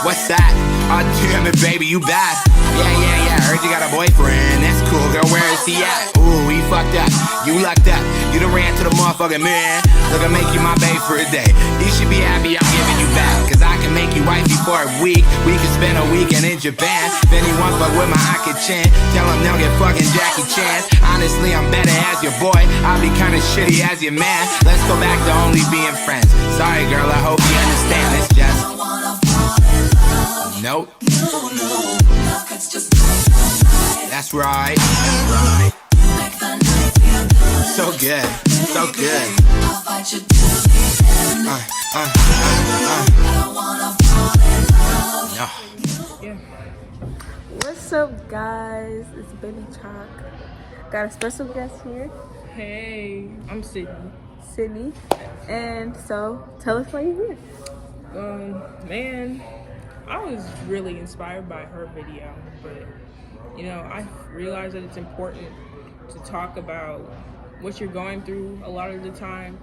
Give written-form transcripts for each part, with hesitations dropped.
What's that? Oh damn it, baby, you back. Yeah, heard you got a boyfriend. That's cool, girl, where is he at? Ooh, he fucked up, you lucked up. You done ran to the motherfucking man. Look, I make you my babe for a day. You should be happy I'm giving you back, cause I can make you wifey for a week. We can spend a weekend in Japan. If anyone fuck with my Aki Chan, tell him they'll get fucking Jackie Chan. Honestly, I'm better as your boy, I'll be kinda shitty as your man. Let's go back to only being friends. Sorry girl, I hope you understand this just nope. That's right. So good, so good. No. What's up, guys? It's Baby Chalk. Got a special guest here. Hey, I'm Sydney. And so, tell us why you're here. Man, I was really inspired by her video, but you know, I realized that it's important to talk about what you're going through a lot of the time,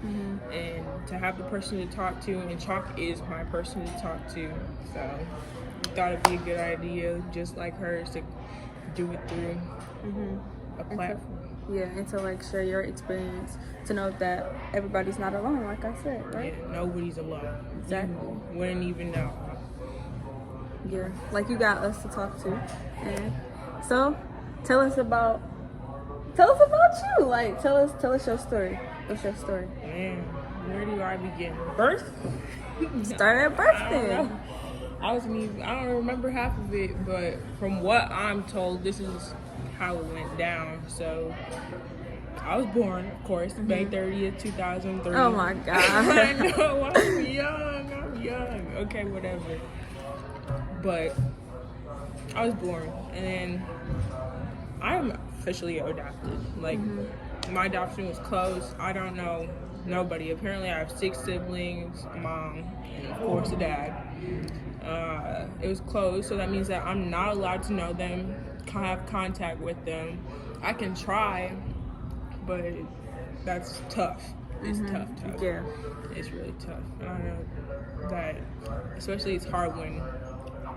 and to have the person to talk to, and Chalk is my person to talk to, so I thought it'd be a good idea, just like hers, to do it through a platform. And to like share your experience, to know that everybody's not alone, like I said, right? Yeah, nobody's alone. Exactly. You wouldn't even know. Yeah, like you got us to talk to. And so, tell us about you. Like, tell us your story. What's your story? Man, where do I begin? Birth? Start at birth then. I don't remember half of it, but from what I'm told, this is how it went down. So I was born, of course, May 30th, 2003. Oh my God. I know, I'm young. Okay, whatever. But I was born, and then I'm officially adopted. Like, my adoption was closed. I don't know nobody. Apparently I have 6 siblings, a mom, and of course a dad. It was closed, so that means that I'm not allowed to know them, have contact with them. I can try, but that's tough. It's tough. Yeah. It's really tough. And I know that, especially it's hard when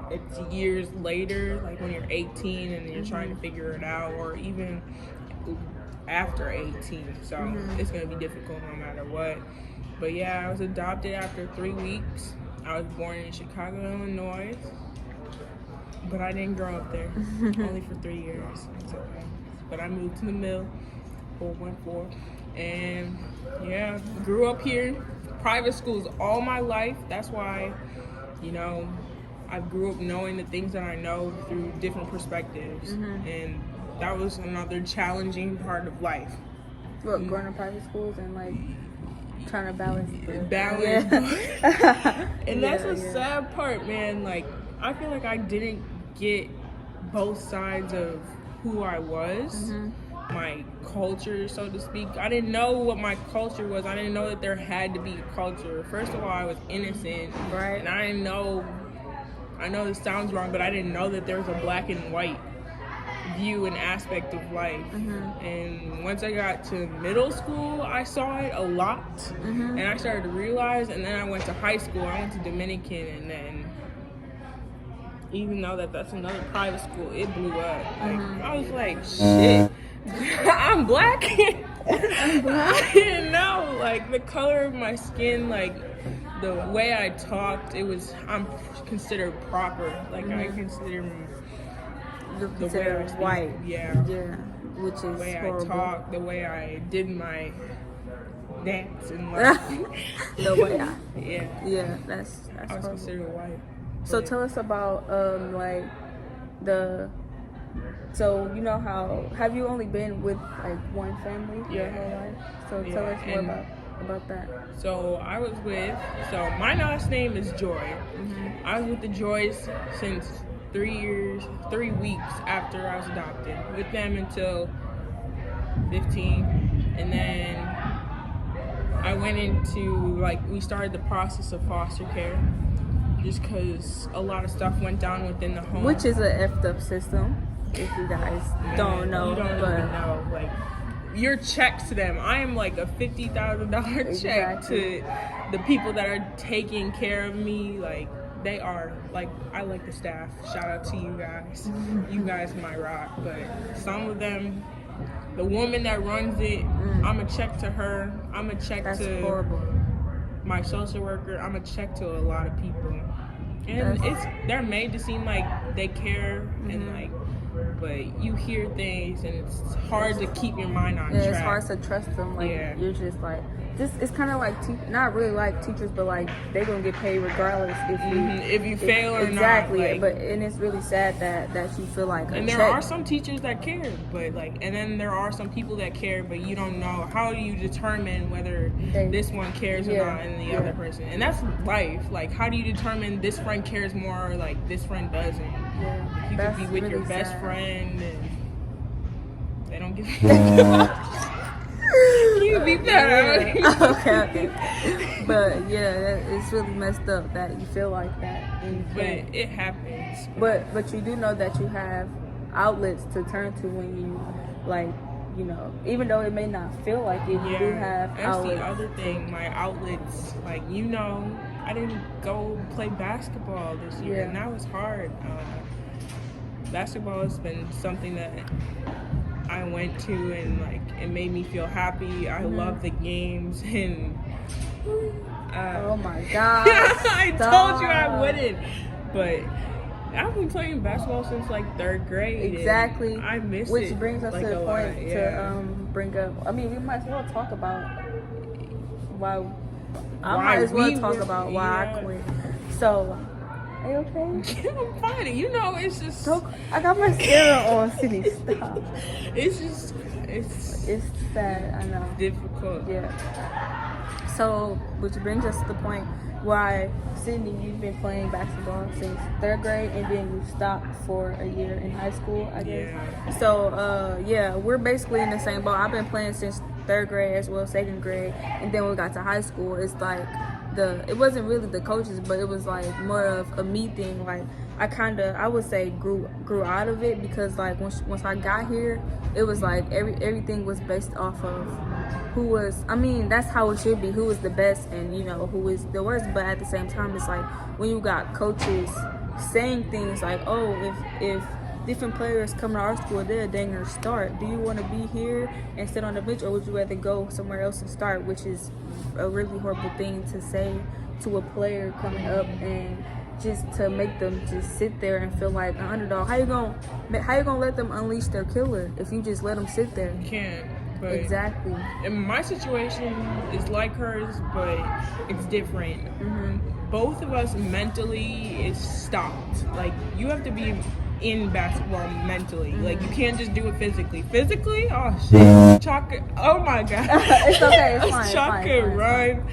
it's years later, like when you're 18 and you're trying to figure it out, or even after 18. So it's gonna be difficult no matter what. But yeah, I was adopted after 3 weeks. I was born in Chicago, Illinois, but I didn't grow up there, only for 3 years. It's okay. But I moved to the mill, 414, and yeah, grew up here. Private schools all my life. That's why, you know, I grew up knowing the things that I know through different perspectives, and that was another challenging part of life. What, going to private schools and like trying to balance. And that's the sad part, man. Like, I feel like I didn't get both sides of who I was, my culture, so to speak. I didn't know what my culture was. I didn't know that there had to be a culture. First of all, I was innocent, right? And I didn't know, I know this sounds wrong, but I didn't know that there was a black and white view and aspect of life. And once I got to middle school, I saw it a lot, and I started to realize. And then I went to high school. I went to Dominican, and then even though that's another private school, it blew up. Like, I was like, shit, I'm black. I didn't know, like, the color of my skin, like the way I talked, I'm considered proper. Like, I consider the way I speak, white. Yeah, which is the way horrible. I talk, the way I did my dance, and like the way I that's I was horrible. considered white. So tell us about like so you know how, have you only been with like one family your whole life? So tell us more about that. So my last name is Joy. I was with the Joys since 3 weeks after I was adopted, with them until 15, and then I went into, like, we started the process of foster care, just because a lot of stuff went down within the home. Which is a effed up system, if you guys don't know. You don't even know, like, your checks to them. I am like a $50,000 check to the people that are taking care of me. Like, they are like, I like the staff. Shout out to you guys. You guys might rock, but some of them, the woman that runs it, I'ma check to her. I'ma check That's to horrible. my social worker. I'ma check to a lot of people, and they're made to seem like they care and like, but you hear things and it's hard to keep your mind on track. It's hard to trust them. Like you're just like, it's kind of like not really like teachers, but like they're gonna get paid regardless if you fail or exactly. not. Like, but and it's really sad that you feel like. And there are some teachers that care, but like, and then there are some people that care, but you don't know. How do you determine whether this one cares or not, and the other person? And that's life. Like, how do you determine this friend cares more, or like this friend doesn't? Yeah, you could be with really your best sad. friend, and they don't give a you be better. Okay. But yeah, it's really messed up that you feel like that. But it happens. But you do know that you have outlets to turn to when you, like, you know, even though it may not feel like it, you do have outlets. That's the other thing. My outlets, like, you know, I didn't go play basketball this year, and that was hard. Basketball has been something that I went to, and like it made me feel happy. I love the games, and oh my god! I told you I wouldn't, but I've been playing basketball since like 3rd grade. Exactly. I miss it. Which brings us like to the point to lot, bring up. I mean, we might as well talk about why. I Why might as well we talk were- about why I quit. So, are you okay? I'm fine. You know, it's just. I got mascara on, Sydney. Stop. It's just. It's sad. I know. Difficult. Yeah. So, which brings us to the point why, Sydney, you've been playing basketball since 3rd grade, and then you stopped for a year in high school, I guess. Yeah. So, yeah, we're basically in the same boat. I've been playing since 3rd grade as well, 2nd grade, and then when we got to high school, it's like it wasn't really the coaches, but it was like more of a me thing. Like, I would say grew out of it, because like once I got here, it was like everything was based off of who was, I mean, that's how it should be, who was the best and, you know, who is the worst. But at the same time, it's like when you got coaches saying things like, oh, if different players come to our school, they're a danger start. Do you want to be here and sit on the bench, or would you rather go somewhere else and start? Which is a really horrible thing to say to a player coming up, and just to make them just sit there and feel like an underdog. How you gonna let them unleash their killer if you just let them sit there? You can't. But Exactly. And my situation is like hers, but it's different. Both of us mentally is stopped. Like, you have to be in basketball mentally. Like, you can't just do it physically. Physically, oh shit, Chalk. Oh my god, It's okay. It's fine. Chalk can run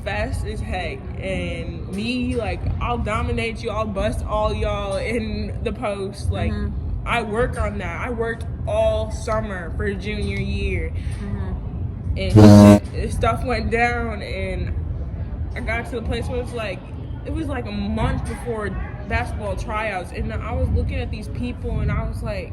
fast as heck, and me, like, I'll dominate you. I'll bust all y'all in the post. Like, I work on that. I worked all summer for junior year, and stuff went down, and I got to the place where it was like a month before basketball tryouts, and I was looking at these people, and I was like,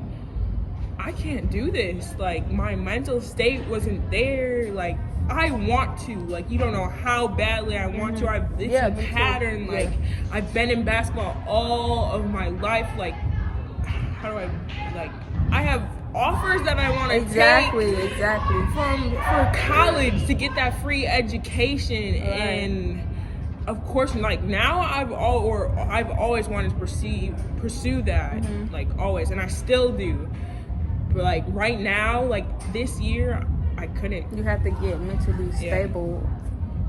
I can't do this. Like, my mental state wasn't there. Like, I want to. Like, you don't know how badly I want to. It's a pattern. Like, I've been in basketball all of my life. Like, how do I have offers that I want to take for college to get that free education, and of course, like, now I've always wanted to pursue that, like, always, and I still do. But like right now, like this year, I couldn't. You have to get mentally stable.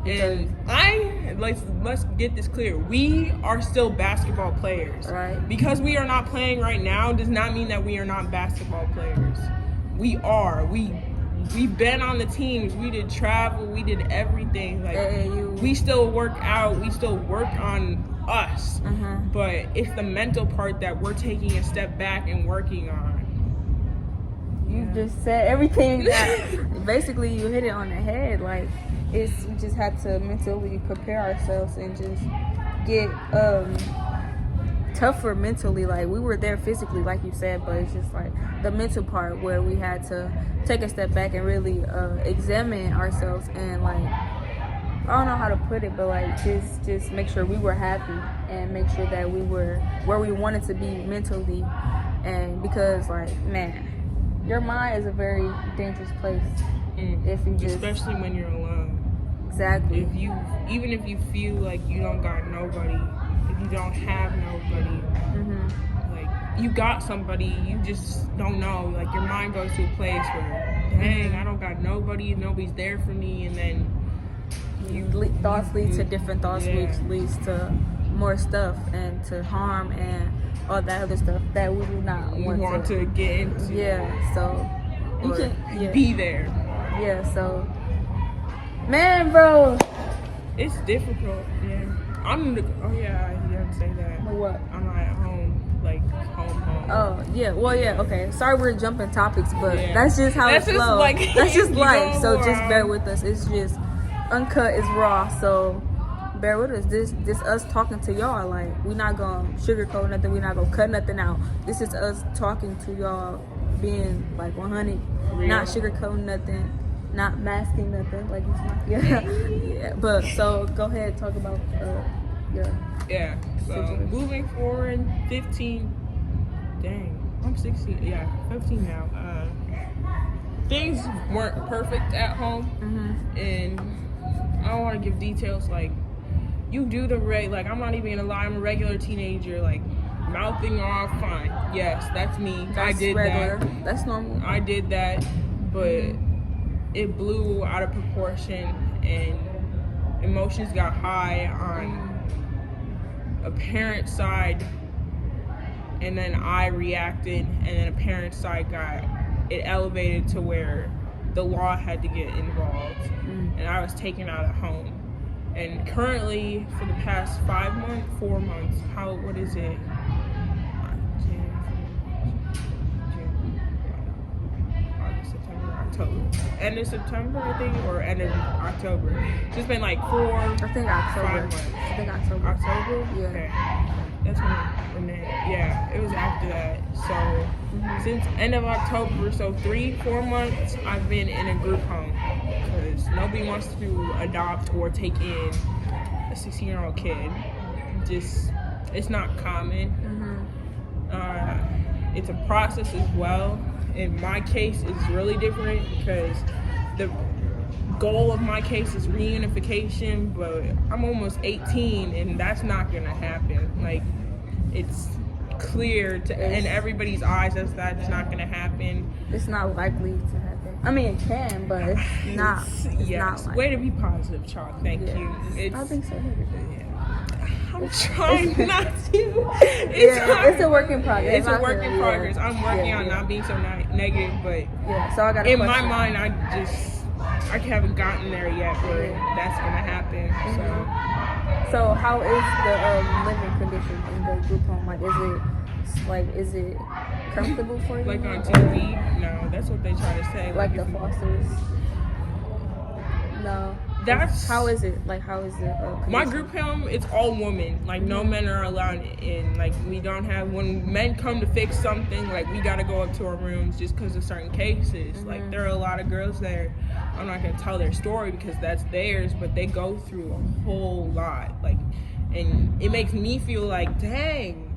And let's get this clear. We are still basketball players. Right. Because we are not playing right now does not mean that we are not basketball players. We are. We've been on the teams. We did travel. We did everything. Like, we still work out. We still work on us. But it's the mental part that we're taking a step back and working on. You just said everything that basically you hit it on the head. Like, we just had to mentally prepare ourselves and just get tougher mentally. Like, we were there physically, like you said, but it's just like the mental part where we had to take a step back and really examine ourselves and like I don't know how to put it, but like just make sure we were happy and make sure that we were where we wanted to be mentally, and because like man, your mind is a very dangerous place if you just especially when you're alone. exactly. Even if you feel like you don't got nobody, if you don't have nobody, like you got somebody, you just don't know. Like your mind goes to a place where, dang, I don't got nobody, nobody's there for me, and then Thoughts lead to different thoughts, which leads to more stuff and to harm and all that other stuff that we do not want to get into. Yeah, so you can be there. Yeah, so man, bro, it's difficult. Yeah, you didn't say that. What? I'm not at home, like home. Oh yeah, well yeah, okay. Sorry we're jumping topics, but that's just how it flows. Like, that's just life. So just bear with us. It's just uncut is raw, so bear with us. This us talking to y'all. Like we're not gonna sugarcoat nothing. We're not gonna cut nothing out. This is us talking to y'all, being like 100, real. Not sugarcoating nothing, not masking nothing. Like yeah. But so go ahead, talk about your So situation. moving forward, 15. Dang, I'm 16. Yeah, 15 now. Things weren't perfect at home, and I don't want to give details. Like, you do the like I'm not even gonna lie. I'm a regular teenager. Like, mouthing off, fine. Yes, that's me. That's I did regular. that. That's normal. I did that, but it blew out of proportion, and emotions got high on a parent's side, and then I reacted, and then a parent's side it elevated to where the law had to get involved, and I was taken out of home. And currently, for the past 4 months, what is it? September, October. End of September, I think, or end of October. So it's been like 4, I think October. 5 months. I think October. October? Yeah. Okay. That's when it was after that. So since end of October, so 3-4 months, I've been in a group home because nobody wants to adopt or take in a 16-year-old kid. It's not common. It's a process as well. In my case, it's really different because the goal of my case is reunification, but I'm almost 18 and that's not gonna happen. Like, it's clear in everybody's eyes that's not gonna happen. It's not likely to happen. I mean, it can, but it's not. It's not likely. Way to be positive, Chalk. Thank you. I think so. I'm trying not to. It's a work in progress. It's a work in progress. I'm working on not being so negative, but so I got in my mind, I haven't gotten there yet, but that's gonna happen. So how is the living conditions in the group home? Is it comfortable for you? Like on TV? No, that's what they try to say. Like the Fosters? No. How is it? Like, how is it? My group home, it's all women. Like, no men are allowed in. Like, we don't have, when men come to fix something, like, we gotta go up to our rooms just because of certain cases. Like, there are a lot of girls there. I'm not gonna tell their story because that's theirs, but they go through a whole lot. Like, and it makes me feel like, dang,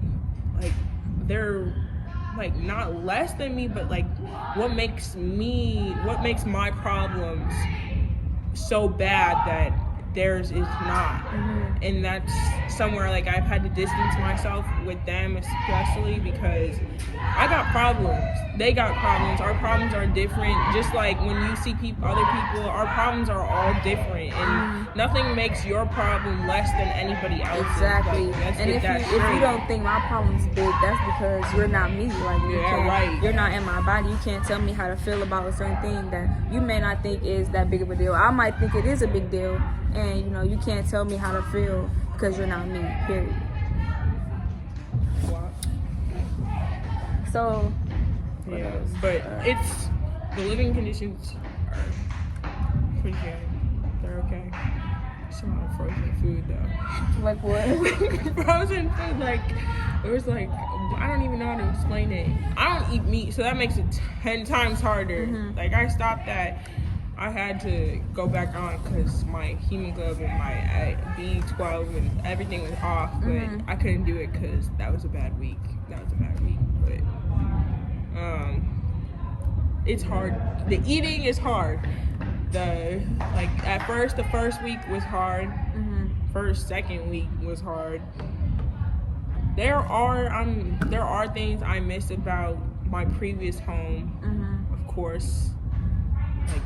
like, they're, like, not less than me, but, like, what makes my problems so bad that theirs is not. And that's somewhere like I've had to distance myself with them, especially because I got problems, they got problems, our problems are different. Just like when you see other people, our problems are all different, and nothing makes your problem less than anybody else's. Exactly. Like, and if you don't think my problem's big, that's because you're not me. Like, you're not in my body. You can't tell me how to feel about a certain thing that you may not think is that big of a deal. I might think it is a big deal, and you can't tell me how to feel because you're not me, period. Wow. So but it's the living conditions are pretty good. They're okay. Some lot of frozen food though. Like what? Frozen food, like it was like, I don't even know how to explain it. I don't eat meat, so that makes it 10 times harder. Like, I stopped at I had to go back on because my hemoglobin, my B12, and everything was off. But I couldn't do it because that was a bad week. But it's hard. The eating is hard. At first, the first week was hard. Second week was hard. There are things I miss about my previous home. Of course, like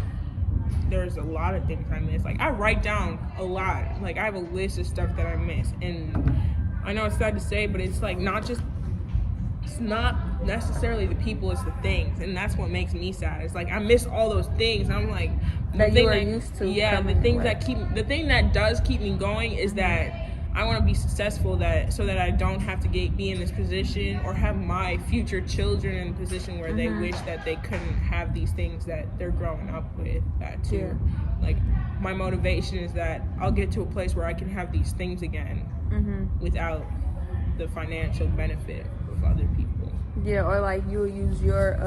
there's a lot of things I miss. Like I write down a lot. Like I have a list of stuff that I miss, and I know it's sad to say, but it's like it's not necessarily the people, it's the things, and that's what makes me sad. It's like I miss all those things. I'm like that you were used to. Yeah, the thing that does keep me going is that I want to be successful, so that I don't have to be in this position or have my future children in a position where they wish that they couldn't have these things that they're growing up with. That too. Yeah. Like my motivation is that I'll get to a place where I can have these things again without the financial benefit of other people. Yeah, or like you'll use your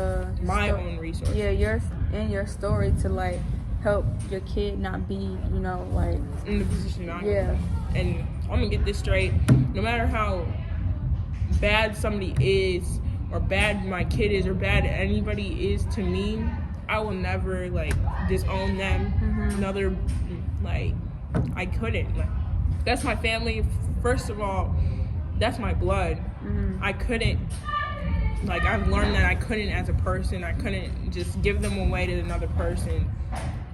my own resources. Yeah, your story to like help your kid not be, like in the position I'm in. Yeah. And I'm gonna get this straight. No matter how bad somebody is, or bad my kid is, or bad anybody is to me, I will never like disown them. I couldn't. Like, that's my family. First of all, that's my blood. I couldn't. Like I've learned that I couldn't as a person. I couldn't just give them away to another person.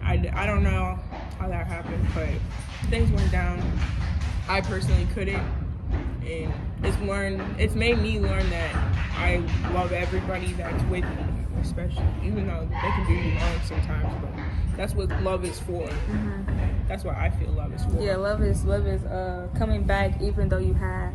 I don't know how that happened, but things went down. I personally couldn't, and it's made me learn that I love everybody that's with me, especially even though they can do you wrong sometimes. But that's what love is for. That's what I feel love is for. Yeah, love is coming back even though you had,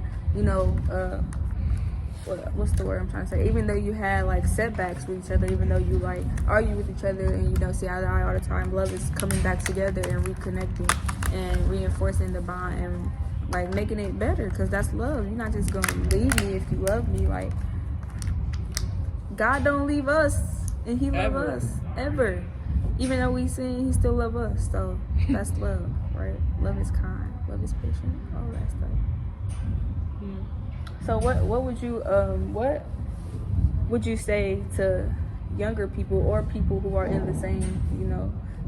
what's the word I'm trying to say? Even though you had like setbacks with each other, even though you like argue with each other and you don't see eye to eye all the time, love is coming back together and reconnecting and reinforcing the bond and like making it better, because that's love. You're not just gonna leave me if you love me. Like God don't leave us, and He love us ever. Even though we sin, He still love us. So that's love, right? Love is kind, love is patient, all that stuff. So what would you say to younger people or people who are in the same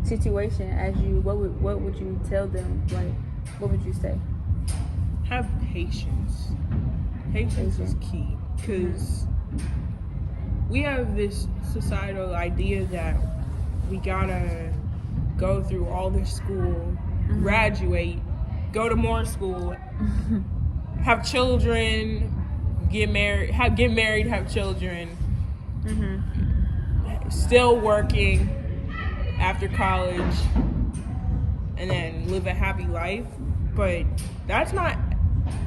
situation as you? What would you tell them? Like, what would you say? Have patience. Patience is key, because we have this societal idea that we gotta go through all this school, graduate, go to more school, have children, get married, have children, still working after college, and then live a happy life. But that's not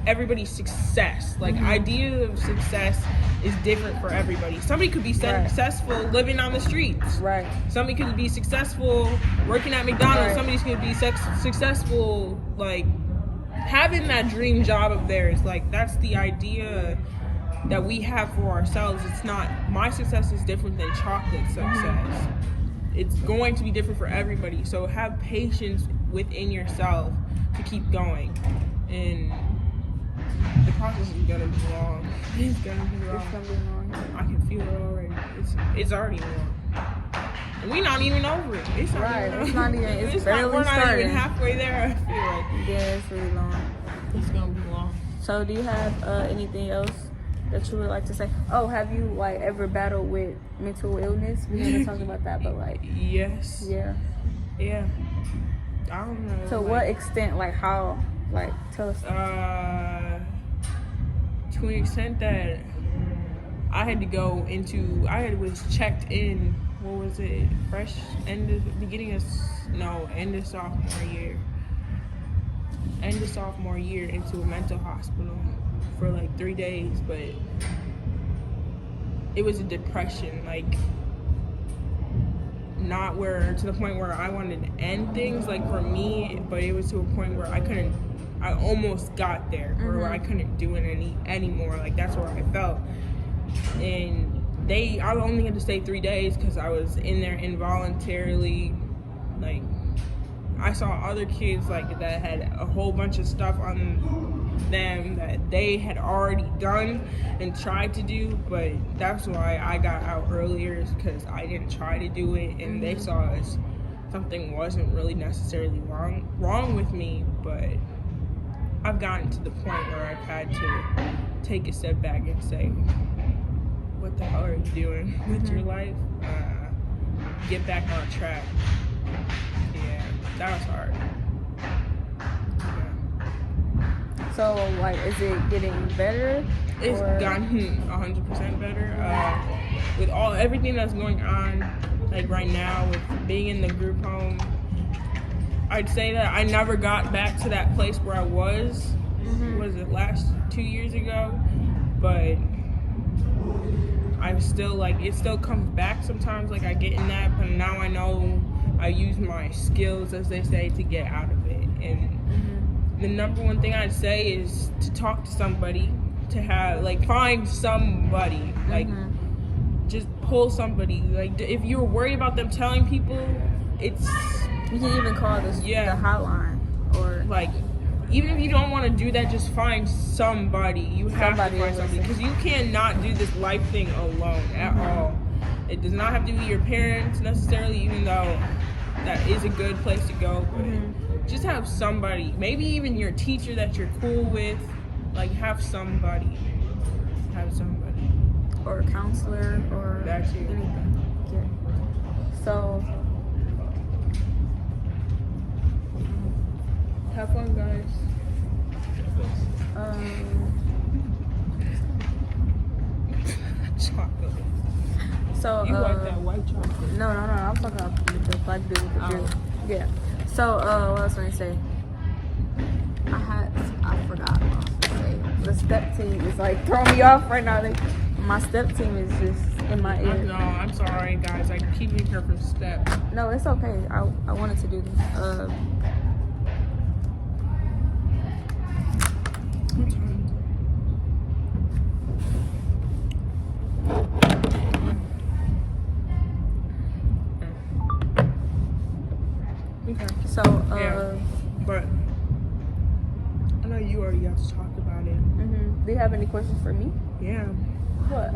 everybody's success. Like, idea of success is different for everybody. Somebody could be successful living on the streets. Right. Somebody could be successful working at McDonald's. Somebody could be successful, like, having that dream job of theirs. Like, that's the idea that we have for ourselves. It's not, my success is different than chocolate success. It's going to be different for everybody. So have patience within yourself to keep going. And the process is gonna be long. It's gonna be long. I can feel it already. It's already long. And we're not even over it. It's not right. even It's not even. It's barely we're not starting. even halfway there. I feel like. Yeah, it's really long. It's gonna be long. So, do you have anything else that you would like to say? Oh, have you like ever battled with mental illness? We haven't talked about that, but like. Yes. Yeah. Yeah. I don't know. To what extent? Like how? Like tell us. To an extent that I was checked in, what was it, end of sophomore year into a mental hospital for like 3 days, but it was a depression, like not to the point where I wanted to end things, like for me, but it was to a point where I almost got there, where I couldn't do it anymore. Like that's where I felt. And I only had to stay 3 days because I was in there involuntarily Like, I saw other kids like that had a whole bunch of stuff on them that they had already done and tried to do, but that's why I got out earlier, is because I didn't try to do it, and they saw as something wasn't really necessarily wrong with me, but I've gotten to the point where I've had to take a step back and say, what the hell are you doing with your life? Get back on track. Yeah, that was hard. Yeah. So, like, is it getting better? It's gotten 100% better. With everything that's going on, like right now, with being in the group home, I'd say that I never got back to that place where I was. Was it last 2 years ago? But I'm still like, it still comes back sometimes. Like I get in that, but now I know I use my skills, as they say, to get out of it. And the number one thing I'd say is to talk to somebody, to have like find somebody, like just pull somebody. Like if you're worried about them telling people, it's you can even call the hotline, or like even if you don't want to do that, just find somebody. You have to find somebody, because you cannot do this life thing alone at all. It does not have to be your parents necessarily, even though that is a good place to go. But just have somebody, maybe even your teacher that you're cool with. Like have somebody, or a counselor, or that's you. Anything. Yeah. So have fun, guys. Chocolate. So you like that white chocolate? No. I'm talking about the black dude with the drink. Yeah. So what else was I say? I forgot what I was gonna say. The step team is like throwing me off right now. My step team is just in my ear. No, I'm sorry, guys. I keep me here from step. No, it's okay. I wanted to do this. Okay. So, but I know you already got to talk about it. Do you have any questions for me? Yeah. What?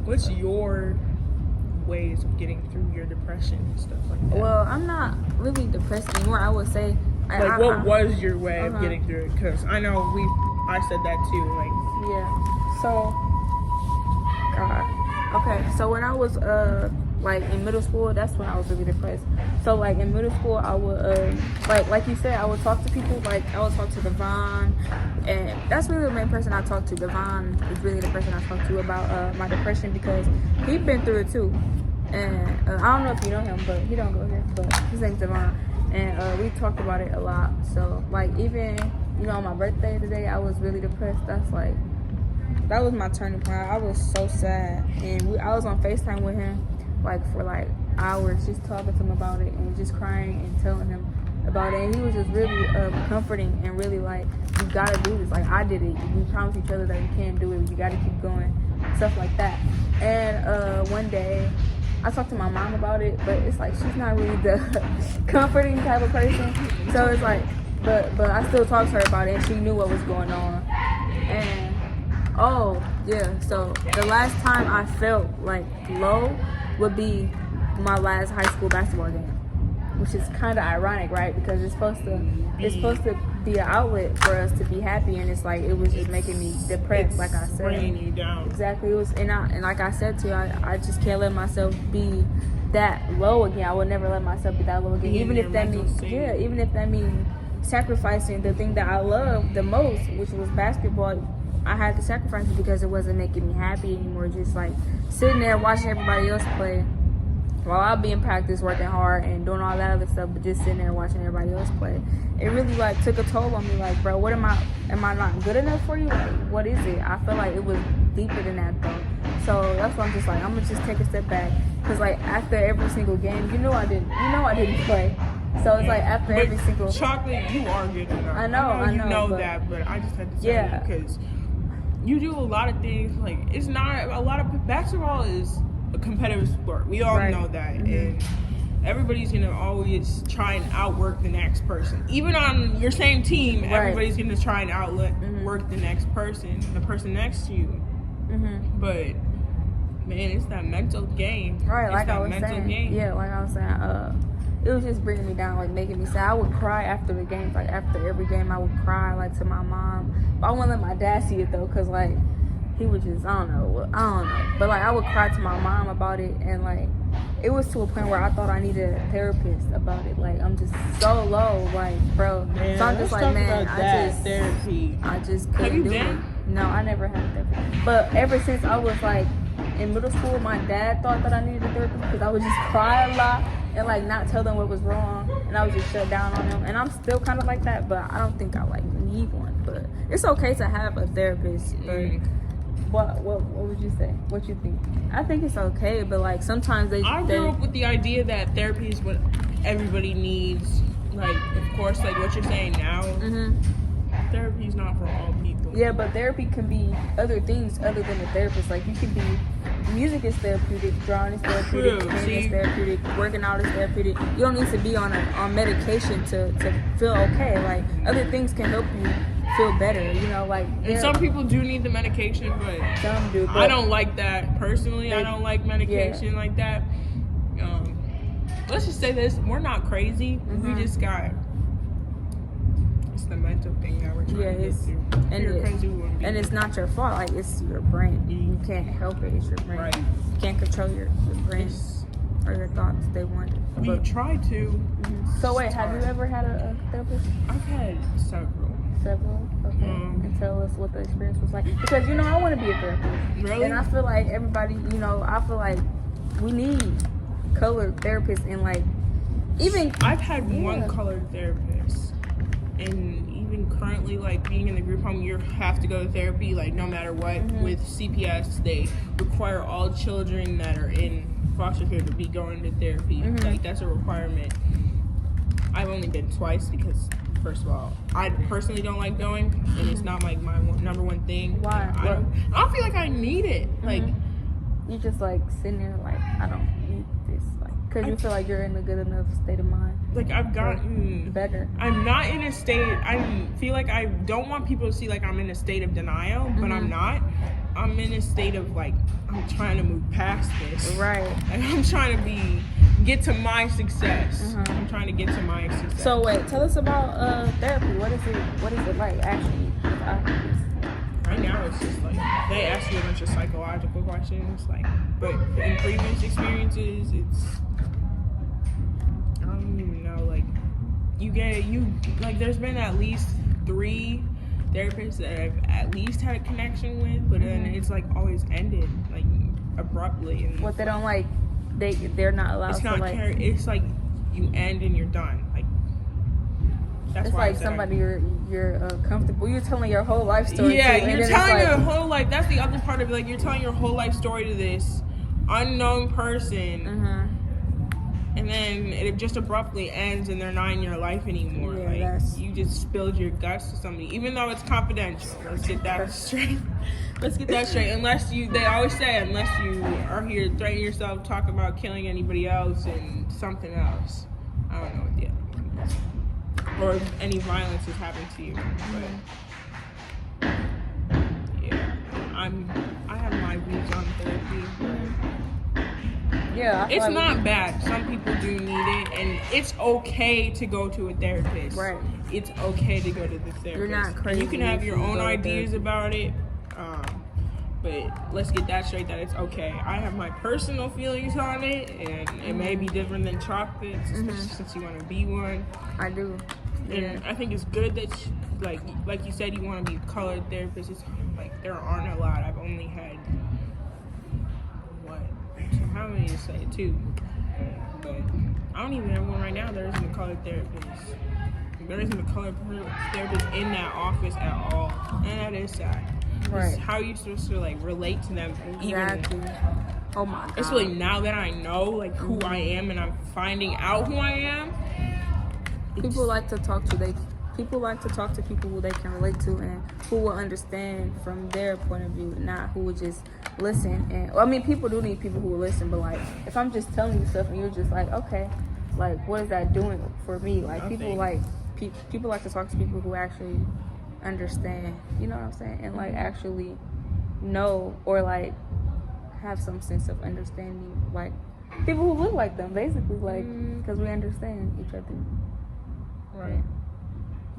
What's your ways of getting through your depression and stuff like that? Well, I'm not really depressed anymore. I would say. What was your way of getting through it? Because I know I said that too. Like. Yeah. So. God. Okay. So when I was like in middle school, that's when I was really depressed. So like in middle school, I would like you said, I would talk to people. Like I would talk to Devon, and that's really the main person I talk to. Devon is really the person I talk to about my depression, because he'd been through it too. And I don't know if you know him, but he don't go here. But his name's Devon, and we talked about it a lot. So like even on my birthday today, I was really depressed. That was my turning point. I was so sad, and I was on FaceTime with him like for like hours, just talking to him about it and just crying and telling him about it. And he was just really comforting and really like, you gotta do this. Like I did it. We promised each other that you can do it. You gotta keep going, stuff like that. And one day, I talked to my mom about it, but it's like she's not really the comforting type of person. So it's like, but I still talked to her about it, and she knew what was going on. And so the last time I felt like low would be my last high school basketball game, which is kind of ironic, right? Because it's supposed to be an outlet for us to be happy, and it's like it was just making me depressed, like I said. Bringing you down. Exactly. It was, and like I said to you, I just can't let myself be that low again. I would never let myself be that low again, even if that means sacrificing the thing that I love the most, which was basketball. I had to sacrifice it because it wasn't making me happy anymore. Just like sitting there watching everybody else play while I'll be in practice working hard and doing all that other stuff, but just sitting there watching everybody else play. It really like took a toll on me. Like, bro, what am I not good enough for you? Like, what is it? I feel like it was deeper than that though. So that's why I'm just like, I'm gonna just take a step back, because like after every single game, I didn't play. So it's like after every single chocolate, you are good enough. I know that, but I just had to say it because you do a lot of things. Like it's not a lot of basketball is a competitive sport. We all know that, and everybody's gonna always try and outwork the next person. Even on your same team, everybody's gonna try and outwork the next person, the person next to you. But man, it's that mental game. Right, it's like that I was mental saying. game. Yeah, like I was saying. It was just bringing me down, like making me sad. I would cry after the games, like after every game, I would cry like to my mom. But I wouldn't let my dad see it though, cause like he would just I don't know. But like I would cry to my mom about it, and like it was to a point where I thought I needed a therapist about it. Like I'm just so low, like bro. Man, so I'm just like, man, therapy. I just couldn't do it. No, I never had a therapist. But ever since I was like in middle school, my dad thought that I needed a therapist because I would just cry a lot and like not tell them what was wrong, and I would just shut down on them. And I'm still kind of like that, but I don't think I like need one. But it's okay to have a therapist. But what would you say? What you think? I think it's okay, but like sometimes I grew up with the idea that therapy is what everybody needs. Like, of course, like what you're saying now. Therapy is not for all people. Yeah, but therapy can be other things other than a therapist. Like you can be, music is therapeutic, drawing is therapeutic, painting is therapeutic, working out is therapeutic. You don't need to be on medication to feel okay. Like other things can help you feel better. You know, like and some people do need the medication, but some do. But I don't like that personally. I don't like medication like that. Let's just say this: we're not crazy. We just got. The mental thing that we're trying to get to. And it's not your fault. Like it's your brain. You can't help it. It's your brain. Right. You can't control your brain or your thoughts. They want it. We try to. So wait, have you ever had a therapist? I've had several. Okay. And tell us what the experience was like. Because I want to be a therapist. Really? And I feel like everybody, I feel like we need colored therapists, and like even I've had one colored therapist. And even currently, like being in the group home, you have to go to therapy, like no matter what. With CPS, they require all children that are in foster care to be going to therapy. Like that's a requirement. I've only been twice because, first of all, I personally don't like going, and it's not like my number one thing. Why? I don't feel like I need it. Like you just like sitting there like I don't need this, like because you feel like you're in a good enough state of mind. Like I've gotten better. I'm not in a state. I feel like I don't want people to see like I'm in a state of denial, but I'm not. I'm in a state of like I'm trying to move past this. Right. Like I'm trying to get to my success. I'm trying to get to my success. So wait, tell us about therapy. What is it like actually? Right now it's just like they ask you a bunch of psychological questions, like, but in previous experiences it's. I don't even know, like there's been at least 3 therapists that I've at least had a connection with, but then it's like always ended like abruptly. And what they don't like, they're not allowed it's to not like. It's like you end and you're done. Like that's it's why like somebody you're comfortable. You're telling your whole life story. Yeah, to, you're telling your whole life. That's the other part of it. Like you're telling your whole life story to this unknown person. And then it just abruptly ends and they're not in your life anymore. Yeah, like you just spilled your guts to somebody, even though it's confidential. Let's get that straight. They always say, unless you are here to threaten yourself, talk about killing anybody else and something else. I don't know what the other one is. Or if any violence has happened to you. But yeah, I have my views on therapy. Yeah, it's not bad. Some people do need it, and it's okay to go to a therapist. Right. It's okay to go to the therapist. You're not crazy. And you can have your own ideas about it, but let's get that straight. That it's okay. I have my personal feelings on it, and it may be different than chocolates, especially since you want to be one. I do. And I think it's good that, like you said, you want to be a colored therapist. It's like there aren't a lot. I've only had. How many to say 2? But I don't even have one right now. There isn't a colored therapist. There isn't a colored therapist in that office at all, and that is sad. Right. How are you supposed to like relate to them? Exactly. Oh my god. Especially now that I know like who I am and I'm finding out who I am. People like to talk to people who they can relate to and who will understand from their point of view, not who will just listen. And I mean, people do need people who will listen, but like if I'm just telling you stuff and you're just like, okay, like, what is that doing for me? Like, Nothing. people like to talk to people who actually understand, you know what I'm saying, and like actually know or like have some sense of understanding, like people who look like them, basically, like because we understand each other, Right.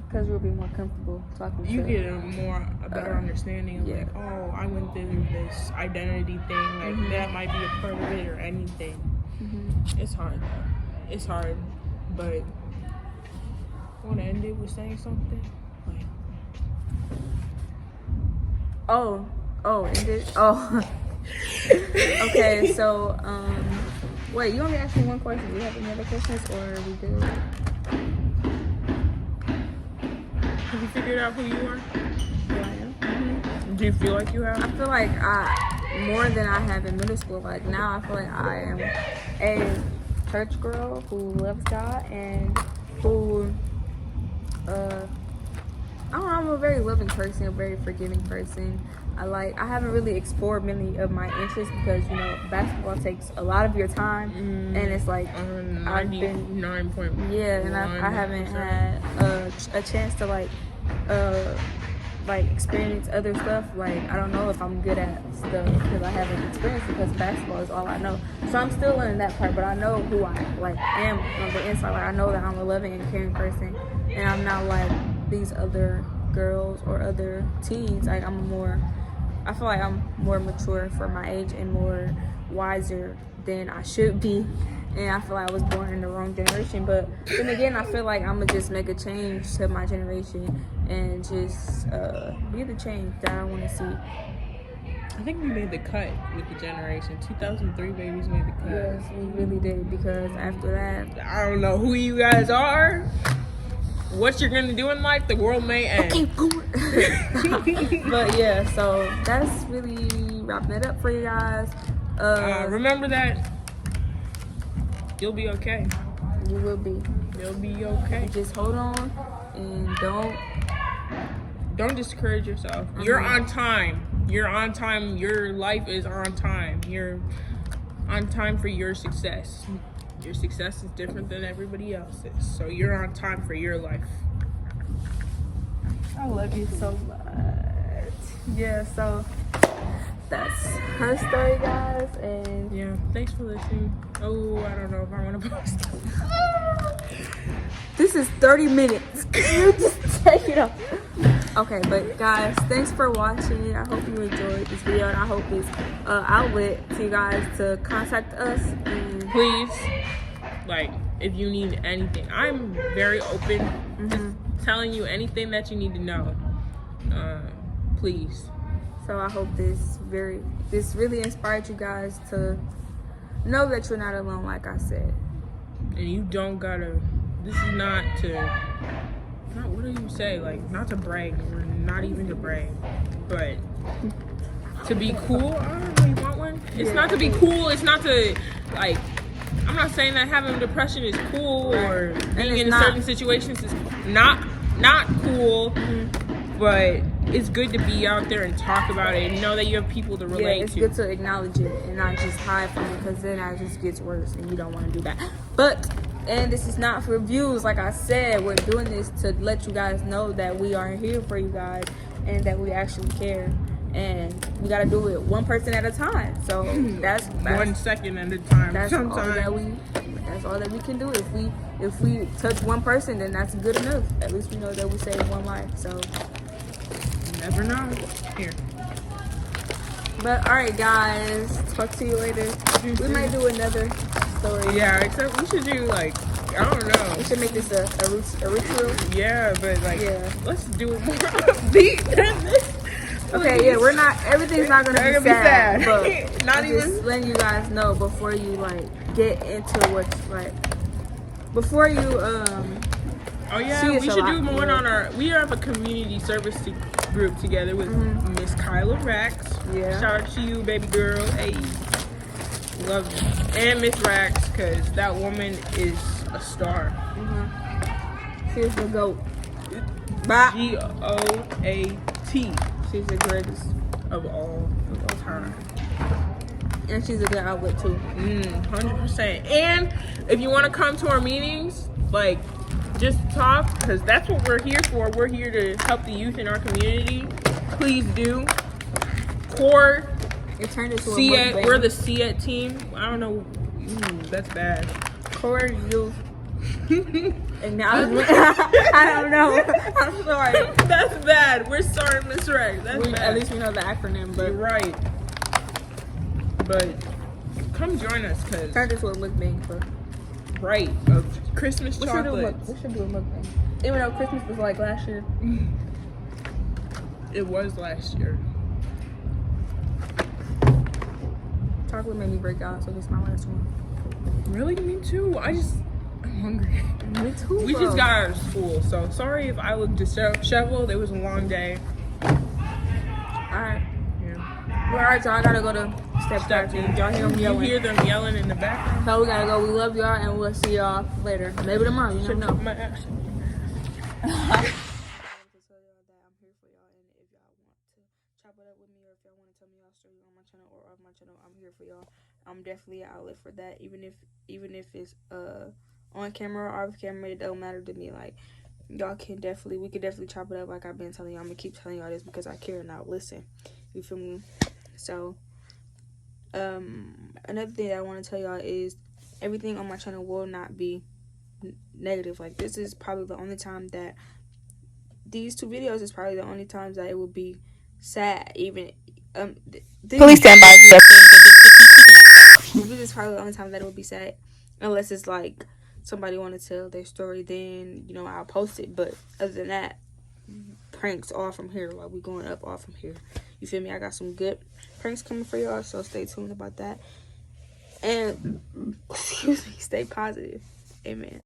because we'll be more comfortable talking. You to, get a better understanding of like, oh, I went through this identity thing, like that might be a part of it or anything. It's hard though. It's hard, but I want to end it with saying something. Like, okay, so wait, you only asked me one question. Do you have any other questions, or are we good? have you figured out who you are? Do I am? Do you feel like you have? I feel like more than I have in middle school. Like now, I feel like I am a church girl who loves God and who, I don't know, I'm a very loving person, a very forgiving person. I haven't really explored many of my interests because, you know, basketball takes a lot of your time, and it's like I've been 9.1%. yeah, and I haven't had a chance to like experience other stuff. Like I don't know if I'm good at stuff because I haven't experienced it, because basketball is all I know. So I'm still learning that part, but I know who I like am on the inside. Like I know that I'm a loving and caring person, and I'm not like these other girls or other teens. Like I feel like I'm more mature for my age and more wiser than I should be. And I feel like I was born in the wrong generation. But then again, I feel like I'm going to just make a change to my generation and just be the change that I want to see. I think we made the cut with the generation. 2003 babies made the cut. Yes, we really did, because after that, I don't know who you guys are. What you're going to do in life, the world may end. but yeah, so that's really wrapping it up for you guys. Remember that you'll be okay. You will be. You'll be okay. Just hold on and don't discourage yourself. You're on time. You're on time. Your life is on time. You're on time for your success. Your success is different than everybody else's. So you're on time for your life. I love you so much. Yeah, so that's her story, guys. And yeah, thanks for listening. Oh, I don't know if I want to post it. This is 30 minutes. Just take it off. Okay, but guys, thanks for watching. I hope you enjoyed this video, and I hope it's outlet to you guys to contact us. And please, like, if you need anything, I'm very open to telling you anything that you need to know. Please. So I hope this really inspired you guys to know that you're not alone, like I said. And you don't gotta. This is not to. What do you say? Like, not to brag, or not even to brag, but to be cool. I don't really want one. It's not to be cool. It's not to, like, I'm not saying that having depression is cool or being in certain situations is not cool, but it's good to be out there and talk about it and know that you have people to relate to. It's good to acknowledge it and not just hide from it, because then it just gets worse and you don't want to do that. And this is not for views. Like I said, we're doing this to let you guys know that we are here for you guys and that we actually care. And we got to do it one person at a time. So that's 1 second at a time. That's all that we can do. If we touch one person, then that's good enough. At least we know that we saved one life. So you never know. Here. But all right, guys. Talk to you later. We might do another story. Yeah, except we should do, like, I don't know. We should make this a ritual. Yeah, but like, let's do it more upbeat than this. Okay, yeah, everyththing's not gonna be sad, but not even just letting you guys know before you like get into what's like before you oh yeah, we should do more on we have a community service group together with Miss Kyla Rax. Yeah, shout out to you, baby girl. Hey, love you. And Miss Rax, because that woman is a star. She's the GOAT. GOAT. She's the greatest of all time. And she's a good outlet too. 100%. And if you want to come to our meetings, like, just talk, because that's what we're here for. We're here to help the youth in our community. Please do. Core It turned into a Syd, mukbang. we're the Syd team. I don't know. That's bad. Core youth. And now I don't know. I'm sorry. That's bad. We're sorry, Miss Rex. That's bad. At least we know the acronym, but You're right. But come join us, cause turned into a mukbang for. right of Christmas chocolates. We should do a mukbang. Even though Christmas was like last year. It was last year. Chocolate made me break out, so this is my last one. Really? Me too. I'm hungry. Me too. We just got out of school, so sorry if I look disheveled. It was a long day. Alright. Yeah. Well, alright, y'all. I gotta go to step back. Y'all hear them You yelling. hear them yelling in the background? So we gotta go. We love y'all, and we'll see y'all later. Maybe tomorrow. You never know. My ass. I wanted to tell y'all that I'm here for y'all, and if y'all want to chop it up with me, or if y'all want to tell me y'all story on my channel or off my channel, I'm here for y'all. I'm definitely an outlet for that, even if it's on camera or off camera. It don't matter to me. Like, y'all can definitely, we can definitely chop it up. Like I've been telling y'all, I'm gonna keep telling y'all this because I care and I'll listen. You feel me? So another thing that I want to tell y'all is everything on my channel will not be negative. Like, this is probably the only time that these two videos is probably the only times that it will be sad. Even please stand by. This is probably the only time that it will be sad, unless it's like somebody want to tell their story, then you know I'll post it. But other than that, pranks all from here. Like, we going up all from here. You feel me? I got some good pranks coming for y'all, so stay tuned about that. And excuse me, stay positive. Amen.